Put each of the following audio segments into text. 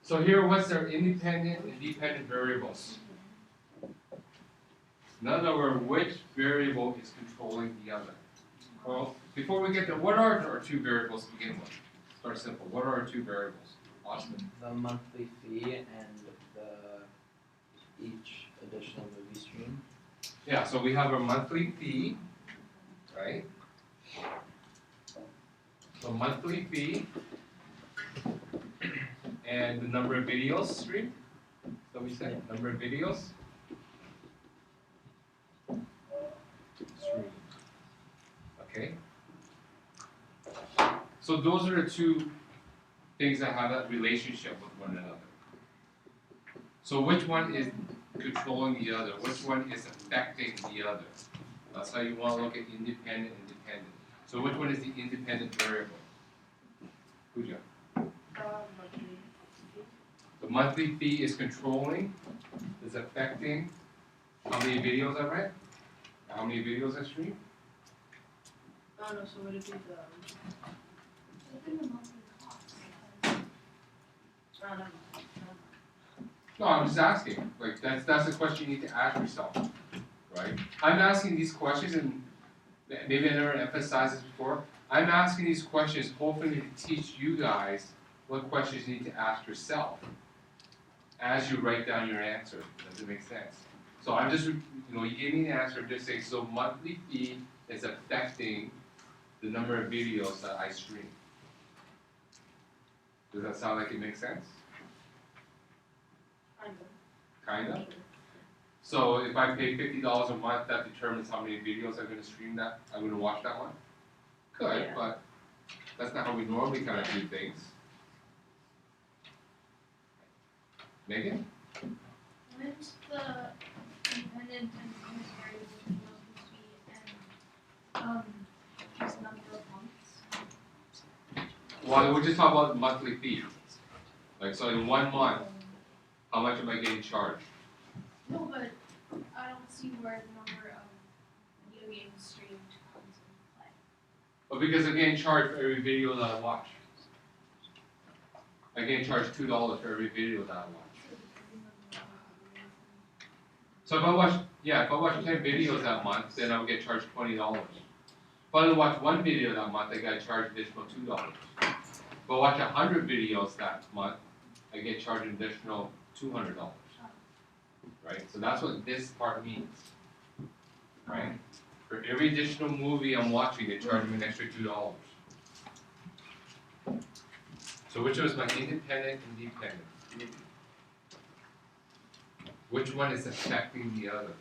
So here, what's their independent and dependent variables? In other words, which variable is controlling the other? Well, before we get to what are our two variables to begin with? Start simple. What are our two variables? Austin. The monthly fee and each additional movie stream. Yeah, so we have a monthly fee, right? So monthly fee and the number of videos streamed. So we said number of videos streamed. Okay. So those are the two things that have that relationship with one another. So which one is controlling the other? Which one is affecting the other? That's how you want to look at independent and dependent. So which one is the independent variable? Pooja. The monthly fee is controlling, is affecting how many videos I rent, how many videos I stream. Oh no, so would it be the monthly cost? No, I'm just asking. Like that's the question you need to ask yourself, right? I'm asking these questions, and maybe I never emphasized this before. I'm asking these questions hopefully to teach you guys what questions you need to ask yourself as you write down your answer. Does it make sense? So I'm just, you gave me the answer. Just say, so monthly fee is affecting the number of videos that I stream. Does that sound like it makes sense? Kinda. So if I pay $50 a month, that determines how many videos I'm going to stream that. I'm going to watch that one. Could, yeah. But that's not how we normally kind of do things. Megan? When's the independent and dependent variable supposed to be and just number of months? Well, we'll just talk about monthly fee. Like, so in 1 month, how much am I getting charged? No, but I don't see where the number of video games streamed comes into play. Well, because I'm getting charged for every video that I watch. I'm getting charged $2 for every video that I watch. So if I watch 10 videos that month, then I would get charged $20. If I only watch 1 video that month, I got charged additional $2. If I watch 100 videos that month, I get charged an additional $200. Right? So that's what this part means. Right? For every additional movie I'm watching, they charge me an extra $2. So which was my independent and dependent? Which one is affecting the other?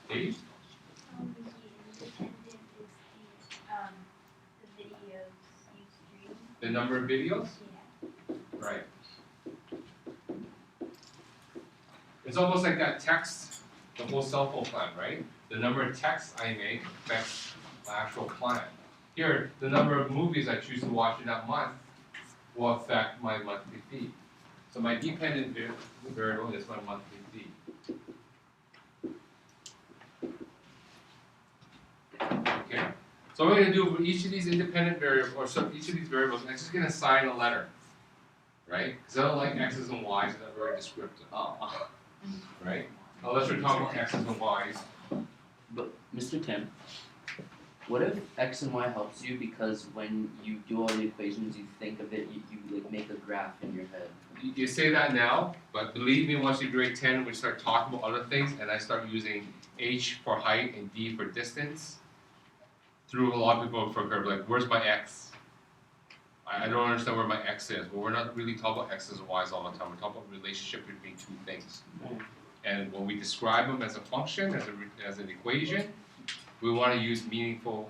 Dave? The independent is the videos you stream. The number of videos? Yeah. Right. It's almost like that text, the whole cell phone plan, right? The number of texts I make affects my actual plan. Here, the number of movies I choose to watch in that month will affect my monthly fee. So my dependent variable is my monthly fee. Okay. So what we're going to do for each of these independent variables, or so each of these variables, I'm just going to assign a letter, right? Because I don't like x's and y's, they're very descriptive. Right? Unless we're talking about x's and y's. But Mr. Tim, what if x and y helps you because when you do all the equations, you think of it, you like make a graph in your head? You say that now, but believe me, once you grade 10, we start talking about other things, and I start using h for height and d for distance. Through a lot of people for curve, like, where's my x? I don't understand where my x is. Well, we're not really talking about x's and y's all the time. We're talking about relationship between two things. And when we describe them as a function, as an equation, we want to use meaningful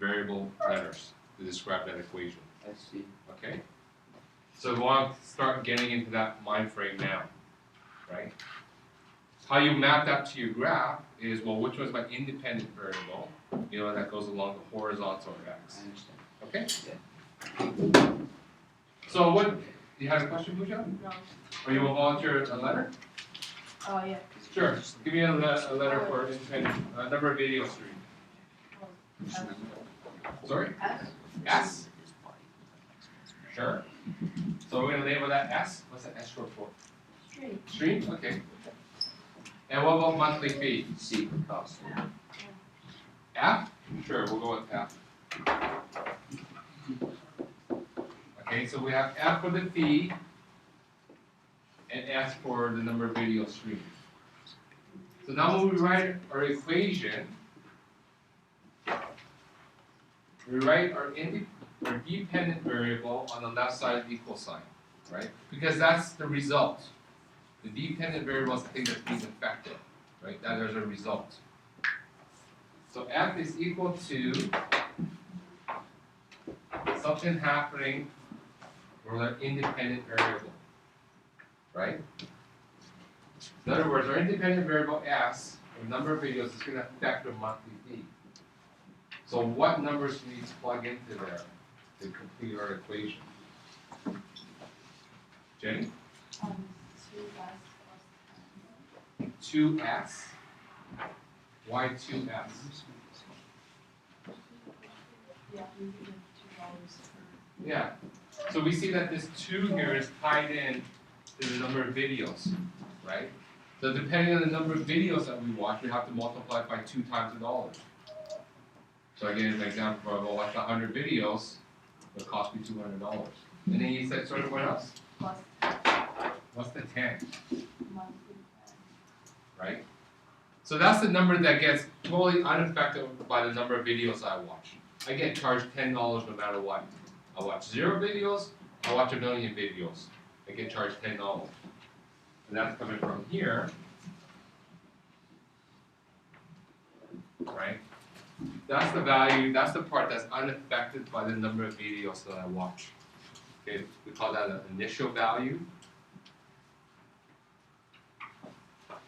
variable letters to describe that equation. I see. Okay? So we want to start getting into that mind frame now, right? How you map that to your graph is, well, which one's my independent variable? That goes along the horizontal x. I understand. Okay? Yeah. So you have a question, Pooja? No. Or you will volunteer a letter? Oh, yeah. Sure. Give me a letter for independent, number of video stream. Sorry? S? S? Sure. So we're gonna label that S. What's that S short for? Straight. Stream? Okay. And what about monthly fee? Secret cost. F? Sure, we'll go with F. Okay, so we have F for the fee and S for the number of video streams. So now when we write our equation, we write our dependent variable on the left side of the equal sign, right? Because that's the result. The dependent variable is the thing that's being affected, right? That is a result. So F is equal to something happening with our independent variable, right? In other words, our independent variable S, the number of videos, is going to affect our monthly fee. So what numbers do we need to plug into there to complete our equation? Jenny? 2S. Why 2S? Yeah. So we see that this 2 here is tied in to the number of videos, right? So depending on the number of videos that we watch, we have to multiply it by 2 times the dollars. So again, an example, if I watch 100 videos, it'll cost me $200. And then you said, sort of what else? What's the 10? Right? So that's the number that gets totally unaffected by the number of videos I watch. I get charged $10 no matter what. I watch 0 videos, I watch 1 million videos. I get charged $10. And that's coming from here. Right? That's the value, that's the part that's unaffected by the number of videos that I watch. Okay, we call that an initial value.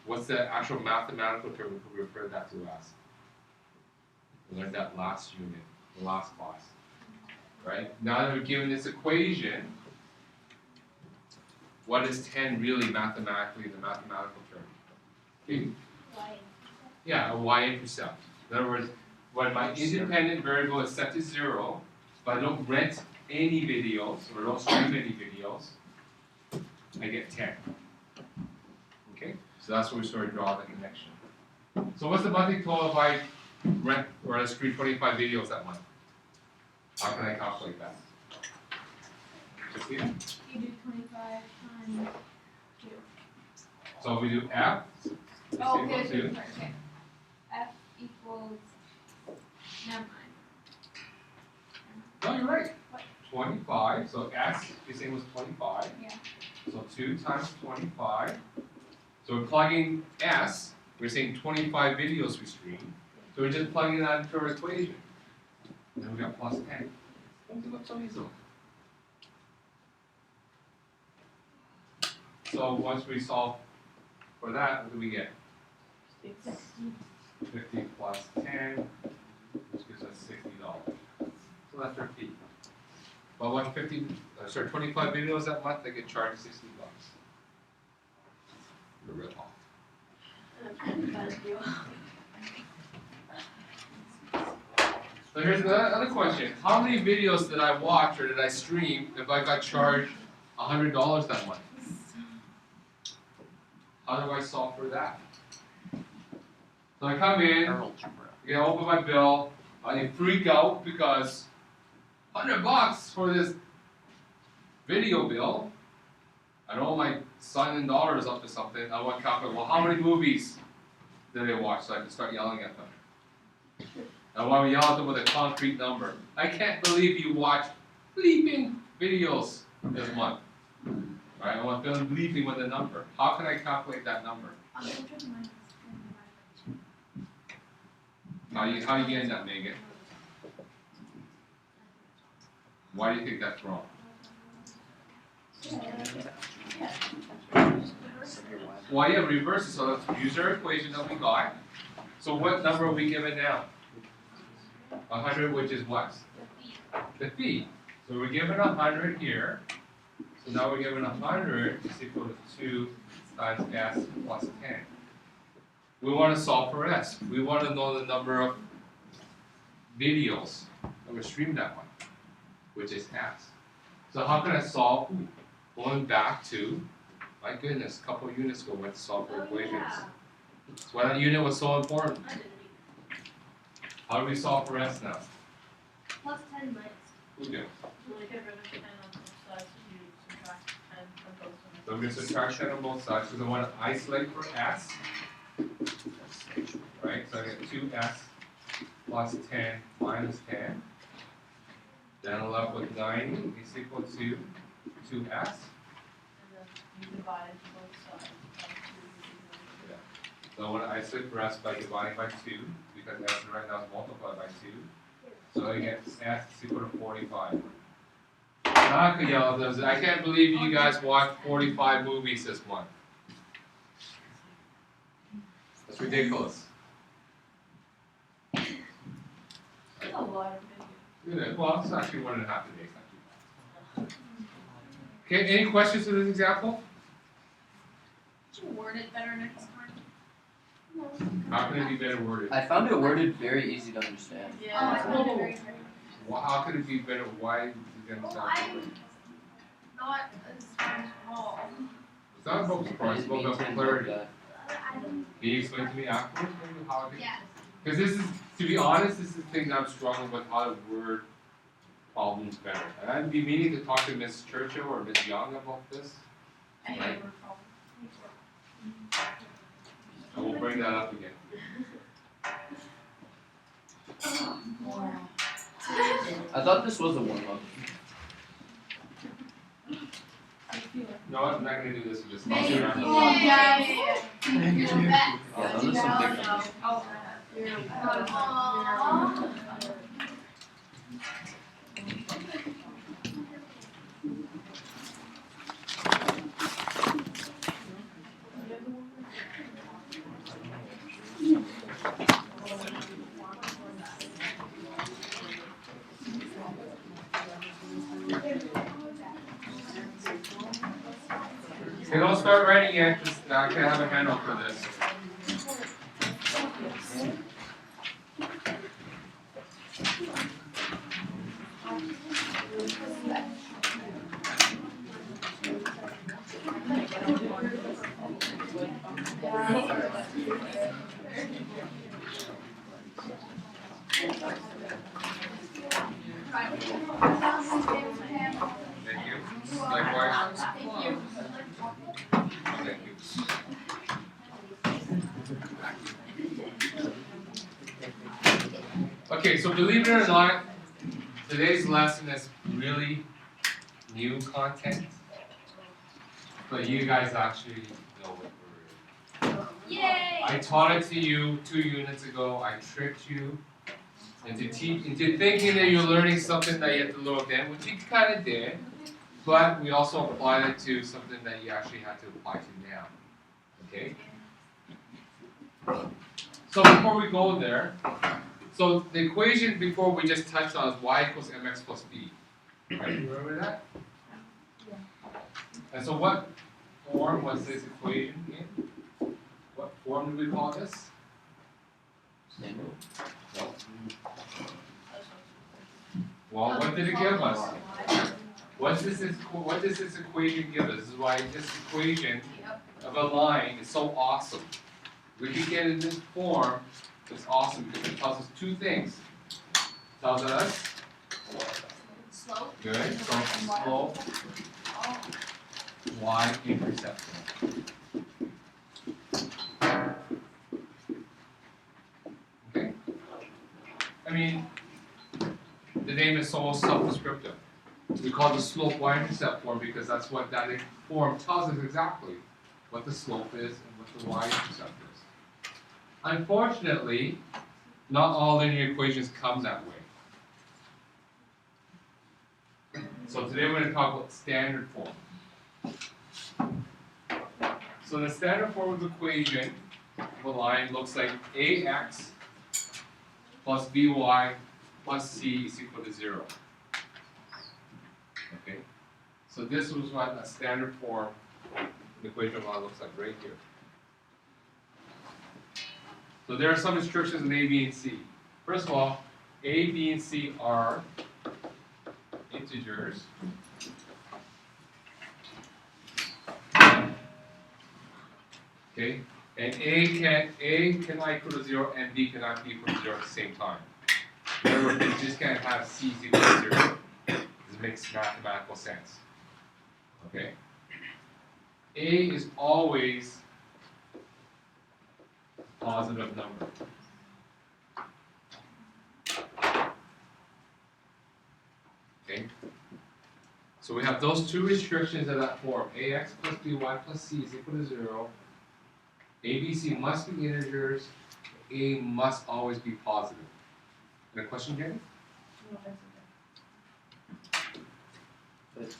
What's the actual mathematical term we refer that to as? We learned that last unit, the last class. Right? Now that we're given this equation, what is 10 really mathematically in the mathematical term? Okay. Yeah, a y-intercept. In other words, when my independent variable is set to 0, if I don't rent any videos or don't stream any videos, I get 10. Okay? So that's where we sort of draw the connection. So what's the monthly total if I rent or stream 25 videos that month? How can I calculate that? You do 25 times 2. So we do F is Oh, equal okay, to, okay. F equals, never mind. no, you're right. What? 25, so S you're saying was 25. Yeah. So 2 times 25. So we're plugging S, we're saying 25 videos we stream. So we're just plugging that into our equation. And then we got plus 10. Doesn't look so easy. So once we solve for that, what do we get? 50 plus 10, which gives us $60. So that's our fee. But what 25 videos that month, they get charged $60. You're real off. So here's another question. How many videos did I watch or did I stream if I got charged $100 that month? How do I solve for that? So I come in, I open my bill, I freak out because $100 for this video bill. I know my son and daughter is up to something. I want to calculate, well, how many movies did they watch so I can start yelling at them? I want to yell at them with a concrete number. I can't believe you watched bleeping videos this month. Right? I want them bleeping with a number. How can I calculate that number? How you getting that, Megan? Why do you think that's wrong? Well, yeah, reverse it. So let's use our equation that we got. So what number are we given now? 100, which is what? The fee. So we're given 100 here. So now we're given 100 is equal to 2 times S plus 10. We want to solve for S. We want to know the number of videos that were streamed that month, which is S. So how can I solve? Going back to, my goodness, a couple of units ago, we went to solve for equations. Yeah. That's why that unit was so important. I didn't How do we solve for s now? Plus 10 minus. Who do? When you get rid of 10 on both sides, you subtract 10 from both sides. So I'm going to subtract 10 on both sides because I want to isolate for s. Right? So I get 2s plus 10 minus 10. Then I'm left with 90 is equal to 2s. And then you divide it to both sides. So I want to isolate for s by dividing by 2 because s right now is multiplied by 2. So I get s is equal to 45. I can't believe you guys watched 45 movies this month. That's ridiculous. That's a lot of videos. Well, it's actually 1.5 days. Okay, any questions to this example? Could you word it better next time? How can it be better worded? I found it worded very easy to understand. Oh, I found it very hard. Well, how could it be better? Why is it going to Well, sound I'm not as small. It's not about I surprise, it's didn't mean about to invoke clarity. that. Can you explain to me afterwards maybe how it is? Yeah. Because this is, to be honest, this is the thing that I'm struggling with, how to word problems better. And I'd be meaning to talk to Miss Churchill or Miss Young about this. I hate word problems. And we'll bring that up again. I thought this was a warm-up. No, I'm not going to do this, we'll just toss Thank it you. around. Yeah. You're the best. Yeah, those are some big numbers. Okay, don't start writing yet, just I can have a handle for this. Thank you. Likewise. Thank you. Okay, so believe it or not, today's lesson is really new content, but you guys actually know what we're in. Yay! I taught it to you 2 units ago. I tricked you into thinking that you're learning something that you have to learn again, which you kind of did, but we also applied it to something that you actually have to apply to now. Okay? So before we go there, so the equation before we just touched on is y equals mx plus b. Right? You remember that? And so what form was this equation in? What form do we call this? Standard. No. Well, what did it give us? What does this equation give us? This is why this equation of a line is so awesome. We can get in this form, it's awesome because it tells us 2 things. It tells us, Slope. good, so slope, y-intercept. Okay? I mean, the name is so self-descriptive. We call the slope y-intercept form because that's what that form tells us exactly what the slope is and what the y-intercept is. Unfortunately, not all linear equations come that way. So today we're going to talk about standard form. So the standard form of the equation of a line looks like ax plus by plus c is equal to 0. Okay? So this was what a standard form of the equation of a line looks like right here. So there are some instructions in A, B, and C. First of all, A, B, and C are integers. Okay, and A cannot equal to 0 and B cannot be equal to 0 at the same time. Remember, you just can't have C is equal to 0. This makes mathematical sense. Okay? A is always a positive number. Okay? So we have those two restrictions of that form. Ax plus by plus c is equal to 0. ABC must be integers. A must always be positive. Any question, Jenny? No, that's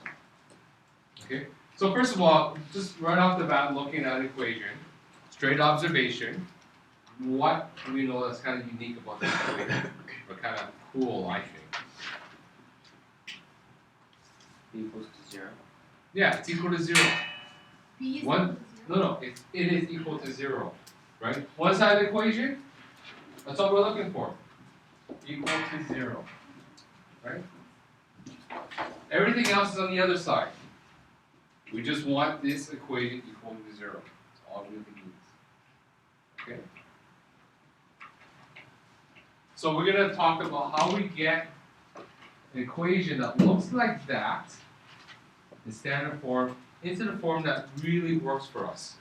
okay. Okay. So first of all, just right off the bat, looking at the equation, straight observation. What do we know that's kind of unique about this equation? Or kind of cool, I think. B equals to 0. Yeah, it's equal to 0. B is One- equal to 0. No, it is equal to 0, right? One side of the equation, that's all we're looking for. Equal to 0, right? Everything else is on the other side. We just want this equation equal to 0. That's all it really means. Okay? So we're going to talk about how we get an equation that looks like that in standard form into the form that really works for us.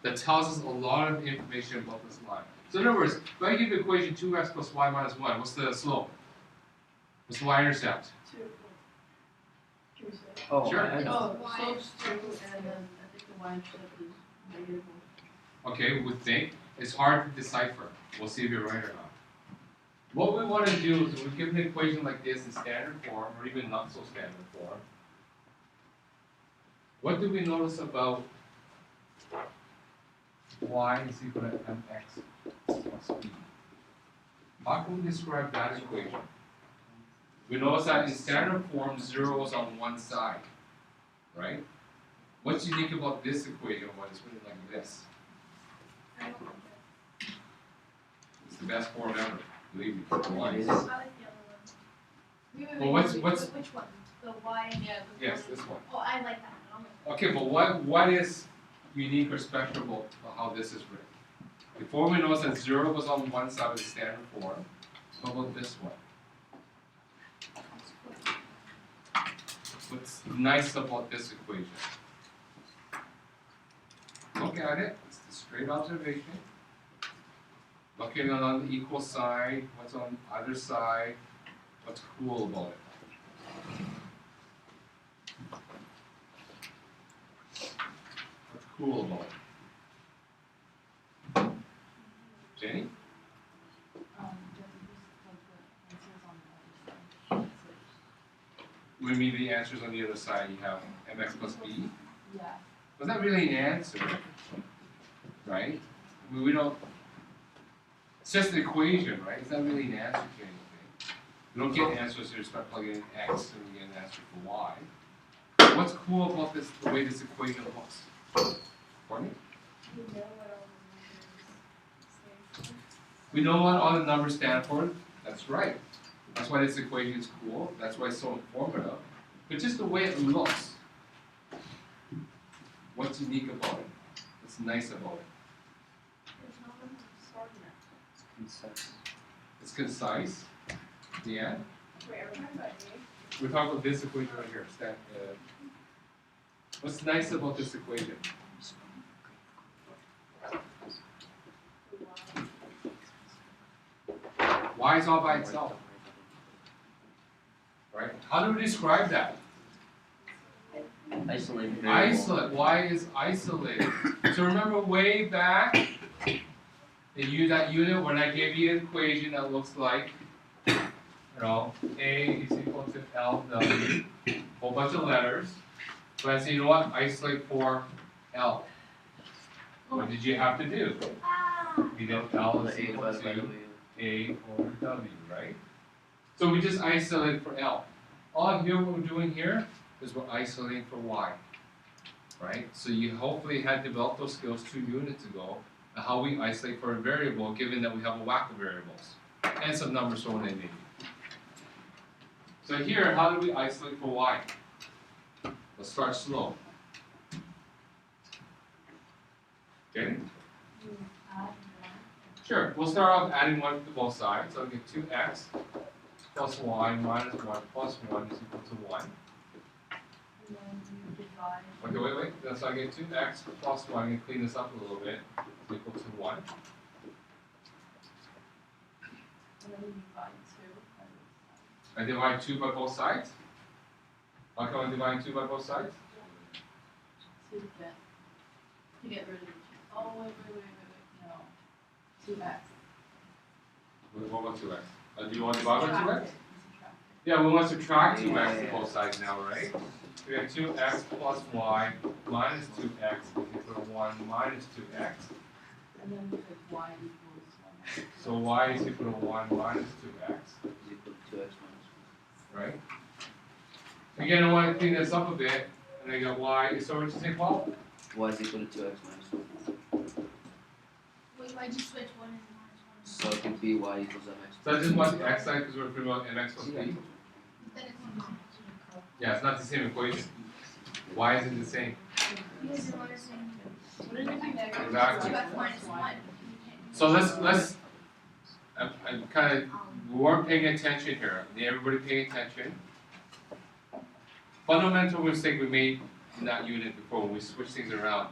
That tells us a lot of information about this line. So in other words, if I give you equation 2x plus y minus 1, what's the slope? What's the y-intercept? 2. Can we say? Oh, Sure. I know. Oh, slope's 2, and then I think the y-intercept is negative 1. Okay, we would think. It's hard to decipher. We'll see if you're right or not. What we want to do is, we're given an equation like this in standard form, or even not so standard form. What do we notice about y is equal to mx plus b? How can we describe that equation? We notice that in standard form, 0 is on one side, right? What's unique about this equation when it's written like this? I don't like it. It's the best form ever, believe me, for the It lines. is. I like the other one. Wait, Well, what's- which one? The Y and Yeah. Yes, this one. Oh, I like that one. Okay, but what is unique or special about how this is written? Before we notice that 0 was on one side of the standard form, how about this one? What's nice about this equation? Look at it, it's the straight observation. Looking on the equal side, what's on either side, what's cool about it? What's cool about it? Jenny? What do you mean the answers on the other side? You have mx plus b? Yeah. Was that really an answer? Right? I mean, we don't. It's just an equation, right? It's not really an answer to anything. We don't get answers here, start plugging in x and we get an answer for y. What's cool about this, the way this equation looks? Courtney? You know what all the numbers stand We know what all the numbers stand for. That's right. That's why this equation is cool. That's why it's so informative. But just the way it looks. What's unique about it? What's nice about it? There's not enough starting it. It's concise. It's concise. Yeah. Wait, are we talking about A? We're talking about this equation right here. What's nice about this equation? Y is all by itself. Right? How do we describe that? Isolated variable. Isolate. Y is isolated. So remember way back in that unit when I gave you an equation that looks like, A is equal to LW, whole bunch of letters. So I say, you know what? Isolate for L. What did you have to do? You did L is The A equal divided by to W. A over W, right? So we just isolate for L. All here what we're doing here is we're isolating for Y, right? So you hopefully had developed those skills 2 units ago, on how we isolate for a variable, given that we have a whack of variables and some numbers thrown in maybe. So here, how do we isolate for y? Let's start slow. Okay? Sure, we'll start off adding 1 to both sides. So I'll get 2x plus y minus 1 plus 1 is equal to 1. And then you divide. Okay, wait. So I get 2x plus 1. I'm going to clean this up a little bit. Is equal to 1. And then you divide 2. I divide 2 by both sides. How come I divide 2 by both sides? To get rid of the 2. Oh, wait, no. 2x. What about 2x? Do you want to divide by 2x? Subtract it. Yeah, we want to subtract 2x Yeah, to yeah. both sides now, right? We have 2x plus y minus 2x is equal to 1 minus 2x. And then we put y equals 1. So y is equal to 1 minus 2x, Is equal to 2x minus right? Again, I want to clean this up a bit, and I got y. So what did you say, Paul? 1. Y is equal to 2x minus 1. Wait, why'd you switch 1 and minus So it can be y equals mx. So I just want the x side because we're pretty about mx plus b. 1? Then it's not. Yeah, it's not the same equation. Why is it the same? Because you're understanding. Wouldn't it be negative? Exactly. 2x minus 1. So let's. I'm kind of. We weren't paying attention here. Need everybody paying attention. Fundamental mistake we made in that unit before when we switch things around.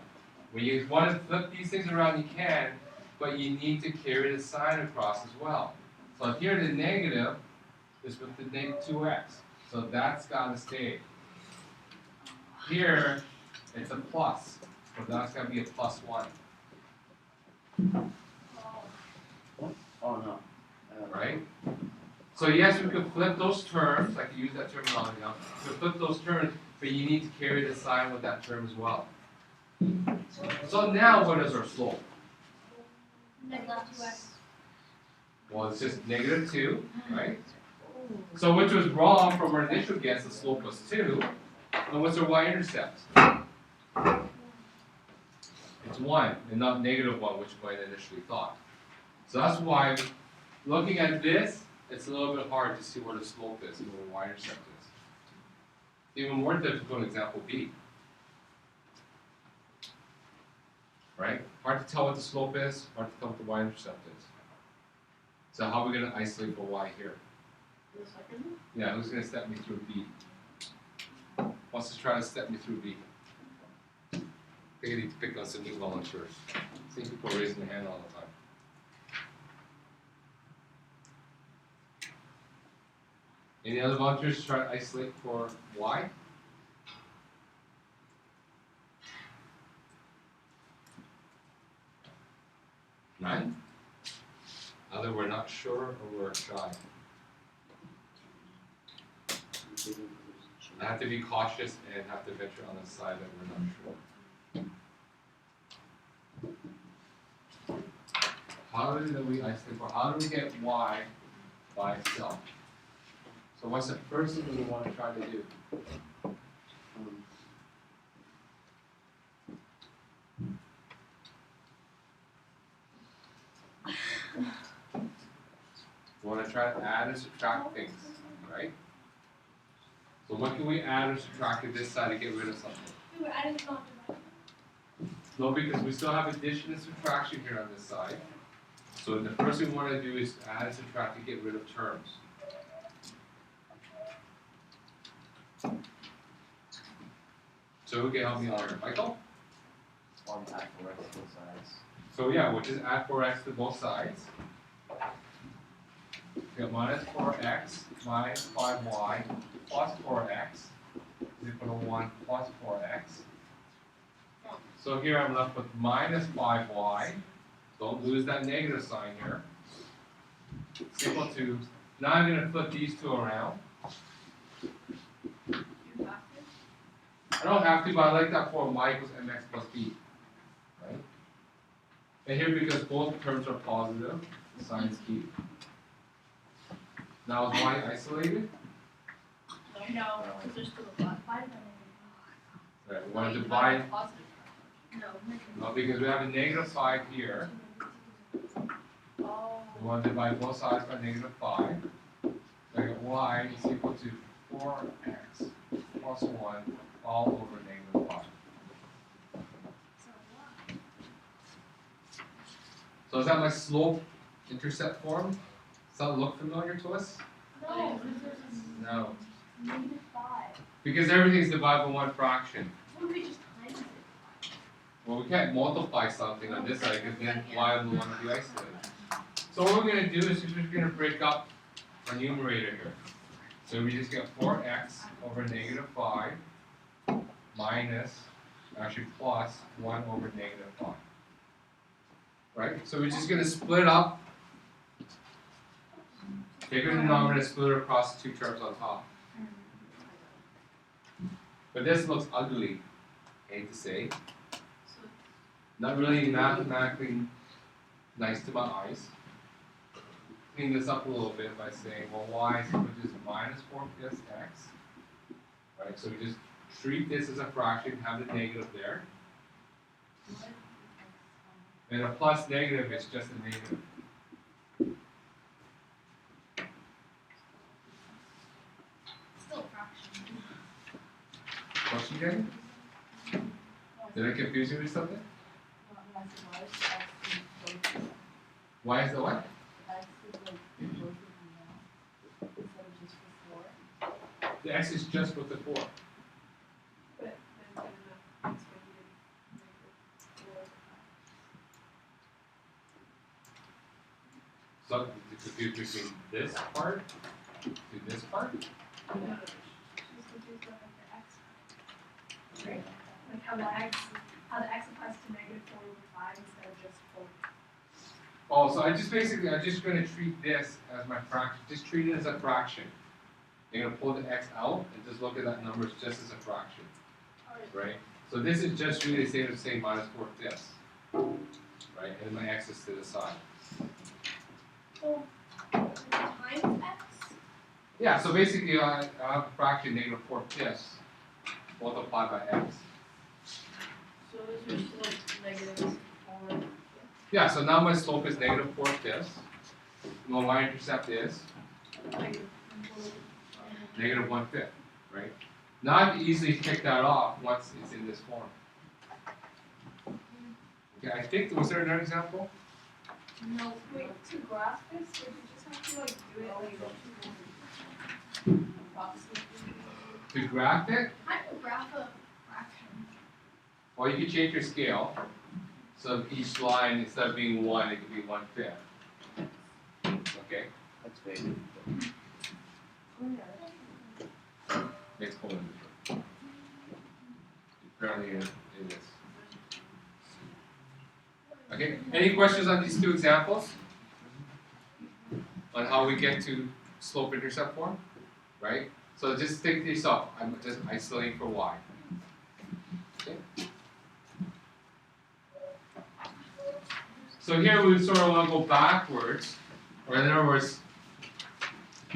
When you want to flip these things around, you can, but you need to carry the sign across as well. So here the negative is with the negative 2x. So that's got to stay. Here it's a plus. So that's got to be a plus 1. Oh no. Right? So yes, we could flip those terms, I could use that terminology now, we could flip those terms, but you need to carry the sign with that term as well. So now what is our slope? Negative 2x. Well, it's just negative 2, right? So which was wrong from our initial guess, the slope was 2. And what's our y-intercept? It's 1, and not negative 1, which we initially thought. So that's why, looking at this, it's a little bit hard to see where the slope is and where the y-intercept is. Even more difficult in example B. Right? Hard to tell what the slope is, hard to tell what the y-intercept is. So how are we going to isolate for y here? The second one? Yeah, who's going to step me through B? Wants to try to step me through B? I think I need to pick on some new volunteers. I see people raising their hand all the time. Any other volunteers try to isolate for y? None? Either we're not sure or we're shy. I have to be cautious and have to venture on the side that we're not sure. How do we isolate for? How do we get y by itself? So what's the first thing we want to try to do? We want to try to add and subtract things, right? So what can we add or subtract to this side to get rid of something? We were adding the not divided. No, because we still have addition and subtraction here on this side. So the first thing we want to do is add and subtract to get rid of terms. So who can help me out here? Michael? One add 4x both sides. So yeah, we'll just add 4x to both sides. We got minus 4x minus 5y plus 4x is equal to 1 plus 4x. So here I'm left with minus 5y. Don't lose that negative sign here. It's equal to, now I'm going to flip these two around. You have to? I don't have to, but I like that form y equals mx plus b. Right? And here, because both terms are positive, the signs keep. Now is y isolated? No, because there's still a black. Right, we want to divide, Positive. No, negative. no, because we have a negative 5 here. Oh. We want to divide both sides by negative 5. I got y is equal to 4x plus 1 all over negative 5. So is that my slope intercept form? Does that look familiar to us? No, No. -5. Because everything's divided by one fraction. What if we just times it? Well, we can't multiply something on this side because then y will want to be isolated. So what we're going to do is we're just going to break up our numerator here. So we just get 4x over negative 5 minus, actually plus 1 over negative 5. Right? So we're just going to split up, take the denominator, split it across the two terms on top. But this looks ugly, I hate to say. Not really mathematically nice to my eyes. Clean this up a little bit by saying, well, y is equal to just minus 4/5 x. Right, so we just treat this as a fraction, have the negative there. And a plus negative is just a negative. Still a fraction. Question, Jenny? Did I confuse you with something? Y is the what? The x is just with the 4. But then good enough, it's when you didn't So the confuse between this part to this part? She's confused about like the x. Right? Like how the x applies to -4/5 instead of just 4. Oh, so I'm just going to treat this as my fraction. Just treat it as a fraction. You're going to pull the x out and just look at that number just as a fraction. Right? So this is just really the same minus 4/5. Right? And then my x is to the side. So times x? Yeah, so basically I have a fraction negative 4/5 multiplied by x. So is your slope negative 4? Yeah, so now my slope is negative 4/5. Well, my intercept is negative 1/5, right? Now I can easily take that off once it's in this form. Okay, I think, was there another example? No. Wait, to graph this, would you just have to like do it like approximately? To graph it, I can graph a fraction. or you can change your scale. So each line, instead of being 1, it could be 1/5. Okay, That's very good. next one. Apparently it is. Okay, any questions on these two examples? On how we get to slope intercept form, right? So just think to yourself, I'm just isolating for y. Okay. So here we sort of want to go backwards, or in other words,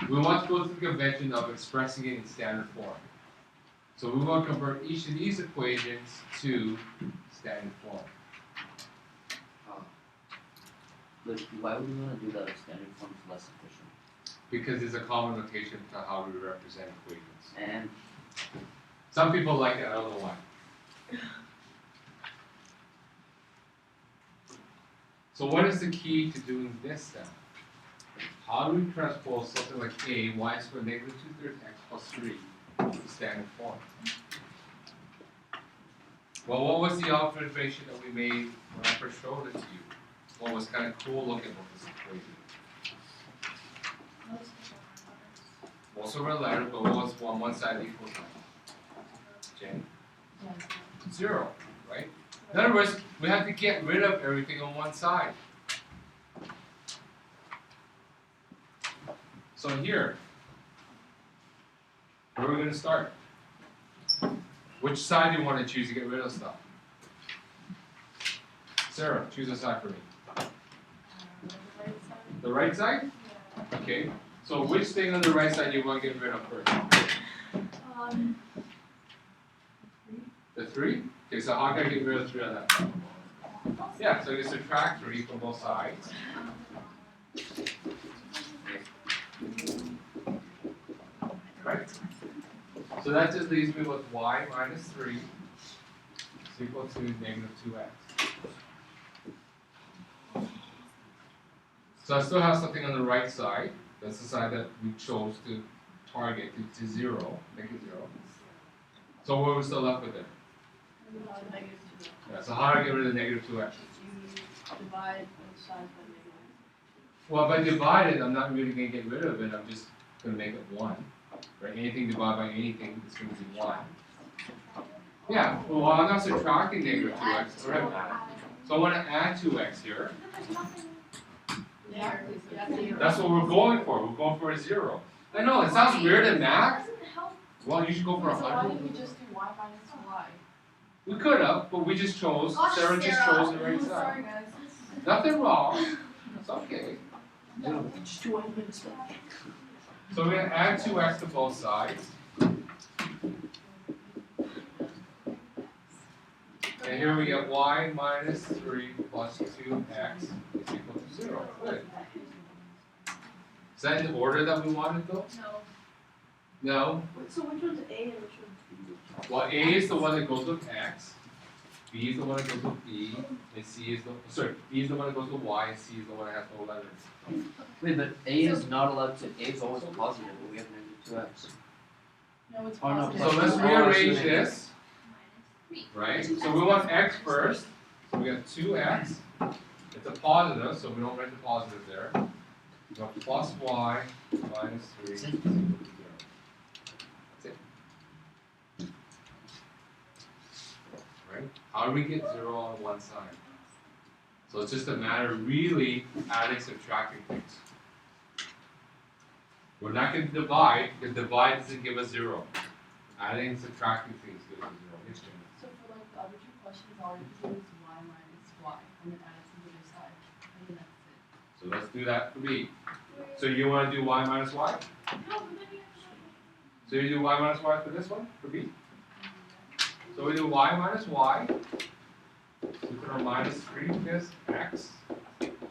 we want to go through the convention of expressing it in standard form. So we want to convert each of these equations to standard form. Like, why would we want to do that if standard form is less efficient? Because there's a common notation to how we represent equations. And Some people like it, I don't know why. So what is the key to doing this then? How do we transpose something like a, y squared negative 2/3 x plus 3 to standard form? Well, what was the observation that we made when I first showed it to you? What was kind of cool looking about this equation? Most of our letters, but what was on one side equals Jen? 0, right? In other words, we have to get rid of everything on one side. So here, where are we going to start? Which side do you want to choose to get rid of stuff? Sarah, choose a side for me. The right side? Okay. So which thing on the right side do you want to get rid of first? The 3? Okay, so how can I get rid of 3 on that side? Yeah, so you subtract 3 from both sides. right? So that just leaves me with y minus 3 is equal to negative 2x. So I still have something on the right side. That's the side that we chose to target to 0, make it 0. So what are we still left with it? Negative 2. Yeah, so how do I get rid of the negative 2x? You divide both sides by negative. Well, if I divide it, I'm not really going to get rid of it. I'm just going to make it 1. Right? Anything divided by anything is going to be 1. Yeah, well, I'm not subtracting negative 2x. Correct. So I want to add 2x here. There, you have 0. That's what we're going for. We're going for a 0. I know, it sounds weird in math. Well, you should go for So why 100. didn't we just do y minus y? We could have, but we just chose, Sarah just chose the right side. Sorry guys. Nothing wrong. It's okay. Just do y minus y. So we're going to add 2x to both sides. And here we get y minus 3 plus 2x is equal to 0. Good. Is that in the order that we wanted though? No. No. So which one's A and which one's B? Well, A is the one that goes with x, B is the one that goes with B, and C is the, sorry, B is the one that goes with y, and C is the one that has no letters. Wait, but A is not allowed to. A is always positive, but we have negative 2x. No, it's Oh, no, positive. So let's rearrange this, right? So we want x first, so we got 2x, it's a positive, so we don't write the positive there. We got plus y minus 3 is equal to 0. That's it. Right? How do we get 0 on one side? So it's just a matter of really adding, subtracting things. We're not going to divide, because divide doesn't give us 0. Adding and subtracting things gives us 0. Yes, Jamie? So for like the other two questions, all we do is y minus y, and then add it to the other side, and then that's it. So let's do that for B. So you want to do y minus y? No, but then you have So you do y minus y for this one, for B? So we do y minus y. So we put our minus 3 fifths x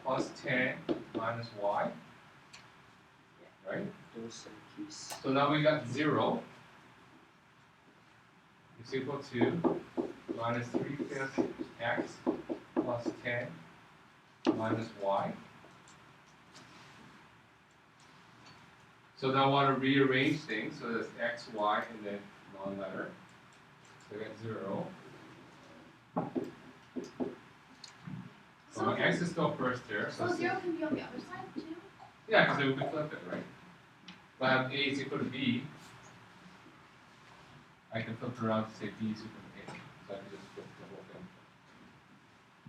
plus 10 minus y. Right? So now we got 0 is equal to minus 3 fifths x plus 10 minus y. So now I want to rearrange things, so that's x, y, and then non-letter. So I got 0. So my x is still first here. So 0 can be on the other side too? Yeah, because then we can flip it, right? If I have a is equal to b, I can flip it around to say b is equal to a. So I can just flip the whole thing.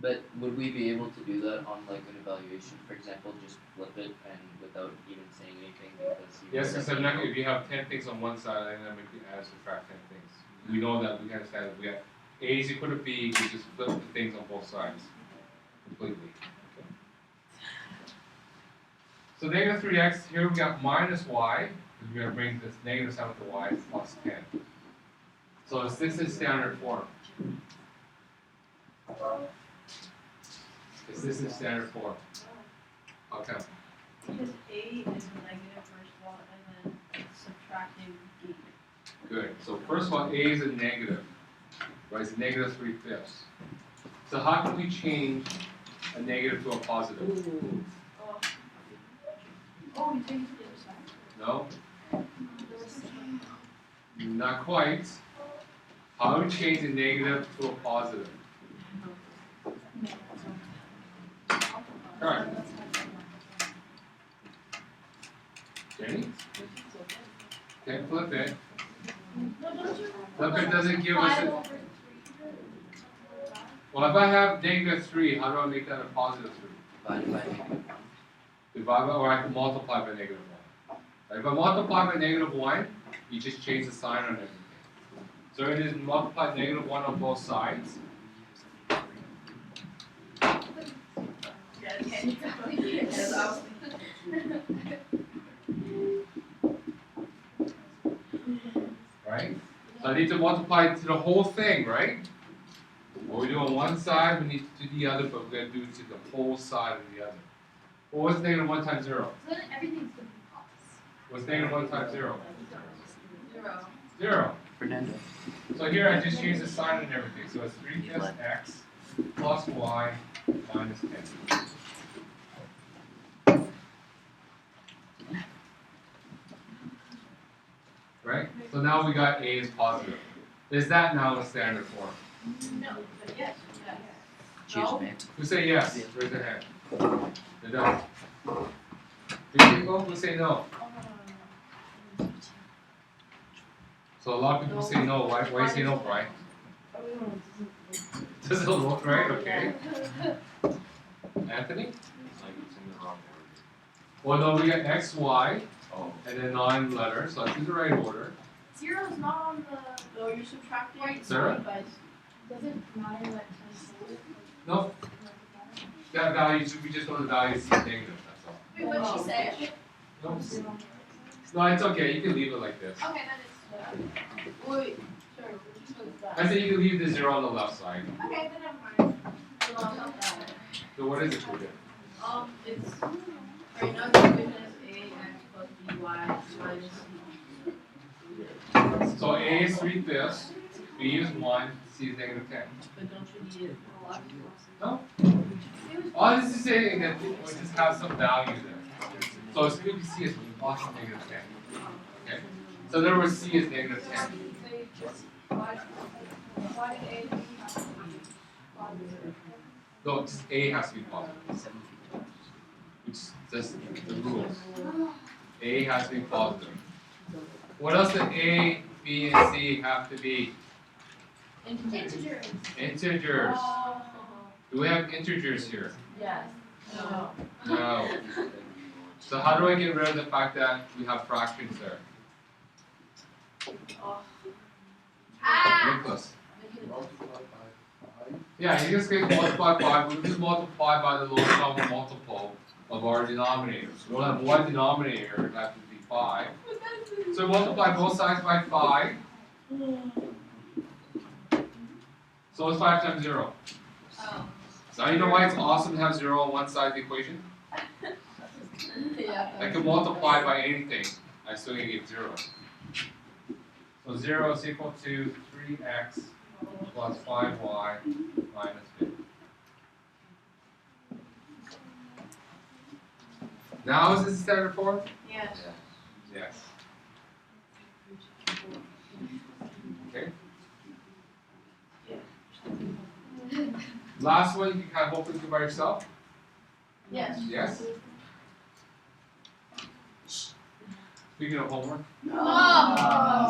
But would we be able to do that on like an evaluation, for example, just flip it and without even saying anything because you Yes, because I'm not, if you have 10 things on one side, I'm going to make you add, subtract 10 things. We know that, we understand that we have a is equal to b, we just flip the things on both sides completely. Okay. So negative 3x, here we got minus y, because we're going to bring this negative sign with the y, it's plus 10. So is this in standard form? Is this in standard form? How come? Because A is negative first of all, and then subtracting B. Good. So first of all, a is a negative, right? It's negative 3 fifths. So how can we change a negative to a positive? Oh, you take it to the other side? No? Not quite. How do we change a negative to a positive? Alright. Jenny? Okay, flip it. Flip it doesn't give us a... Well, if I have negative 3, how do I make that a positive 3? divided by negative 1. Divide by, or I can multiply by negative 1. Right? If I multiply by negative 1, you just change the sign on everything. So it is multiply negative 1 on both sides. Right? So I need to multiply it to the whole thing, right? What we do on one side, we need to do the other, but we're going to do it to the whole side of the other. Well, what's negative 1 times 0? So then everything's gonna be plus. What's negative 1 times 0? Zero. 0. Fernando. So here I just use the sign and everything. So it's 3/5 x plus y minus 10. Right? So now we got a is positive. Is that now in standard form? No, but yes, yes. Cheers, No. man. Who say yes? Raise their hand. They don't. 3 people? Who say no? So a lot of people say no. Why you say no, Brian? Doesn't look right, okay. Anthony? Well, no, we got x, y, and then 9 letters, so that's in the right order. Zero is not on the. Oh, you're subtracting. Wait, Sarah? Does it matter what ten is? No, that value, we just know the value is negative, that's all. Wait, what'd she say? No, no, it's okay, you can leave it like this. Okay, then it's. Wait, sorry, which one is that? I said you can leave the 0 on the left side. Okay, then never mind. So I'll help that. So what is it for you? It's. Right now the equation is ax plus by minus c. So a is 3/5, b is 1, c is negative 10. But don't you need it a lot? No? All this is saying that we just have some value there. So it's good to see is plus negative 10. Okay? So in other words, c is negative 10. They just, why did A and B have to be positive? No, just a has to be positive. 7 feet tall. Which is just the rules. A has to be positive. What else did A, B, and C have to be? Integers. Integers. Do we have integers here? Yes. No. No. So how do I get rid of the fact that we have fractions there? Nicholas. Yeah, you just get multiply by, we'll just multiply by the lowest common multiple of our denominators. We'll have one denominator, it has to be 5. So multiply both sides by 5. So what's 5 times 0? Oh. So now you know why it's awesome to have 0 on one side of the equation? Yeah. I can multiply by anything, I still gonna get 0. So 0 is equal to 3x plus 5y minus 50. Now is this standard form? Yes. Yes. Okay. Last one you can kind of hopefully do by yourself? Yes. Yes? Speaking of homework, Oh.